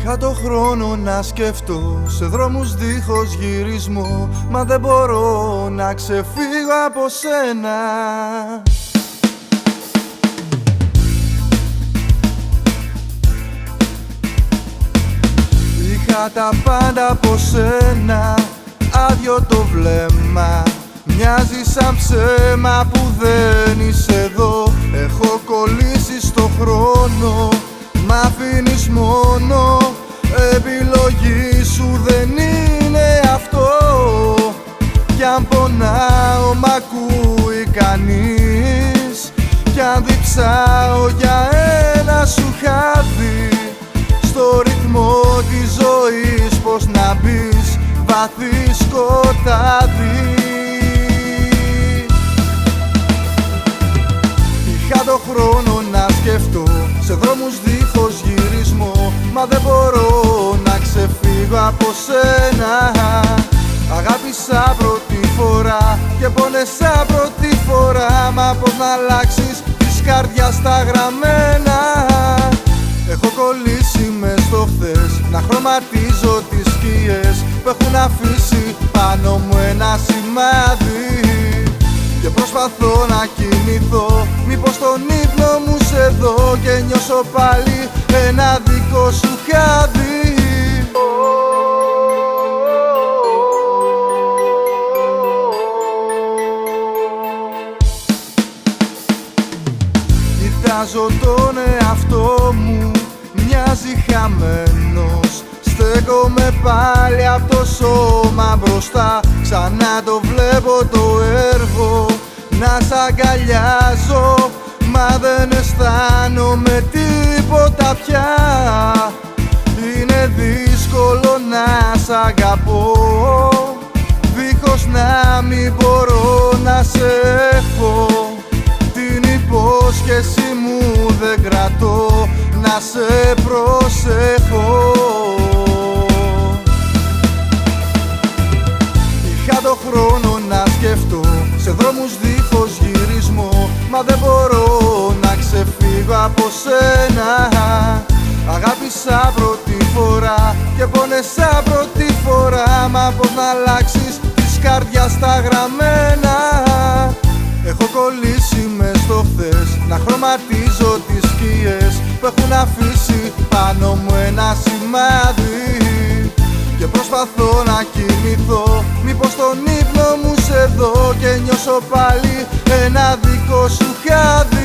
Είχα το χρόνο να σκεφτώ σε δρόμους δίχως γυρισμό, μα δεν μπορώ να ξεφύγω από σένα. Είχα τα πάντα από σένα, άδειο το βλέμμα, μοιάζει σαν ψέμα που δεν είσαι εδώ. Έχω κολλήσει στο χρόνο, μ' αφήνεις μόνο. Επιλογή σου δεν είναι αυτό, κι αν πονάω μ' ακούει κανείς, κι αν διψάω για ένα σου χάδι, στο ρυθμό της ζωής πως να μπεις βαθύ σκοτάδι. Είχα το χρόνο να σκεφτώ σε δρόμους δίχως γυρισμό, μα δεν μπορώ να ξεφύγω από σένα. Αγάπησα πρώτη φορά και πόνεσα πρώτη φορά, μα πως να αλλάξεις της καρδιάς τα γραμμένα. Έχω κολλήσει μες στο χθες, να χρωματίζω τις σκιές που έχουν αφήσει πάνω μου ένα σημάδι, και προσπαθώ να κινηθώ, μήπως τον ύπνο μου σε δω και νιώσω πάλι ένα δικό σου χάδι. Κοιτάζω τον εαυτό μου, μοιάζει χαμένος. Στέκομαι πάλι απ' το σώμα μπροστά, ξανά το βλέπω το έργο να σ' αγκαλιάζω, μα δεν αισθάνομαι τίποτα πια. Είναι δύσκολο να σ' αγαπώ, δίχως να μην μπορώ να σε έχω. Την υπόσχεση μου δεν κρατώ, να σε προσέχω. Είχα το χρόνο να σκεφτώ σε δρόμους δίχως γυρισμό, μα δεν μπορώ να ξεφύγω από σένα. Αγάπησα πρώτη φορά και πόνεσα πρώτη φορά, μα πως να αλλάξεις της καρδιάς τα γραμμένα. Έχω κολλήσει μες στο χθες, να χρωματίζω τις σκιές που έχουν αφήσει πάνω μου ένα σημάδι, και προσπαθώ να κινηθώ, μήπως τον ύπνο μου σε δω και νιώσω πάλι ένα δικό σου χάδι.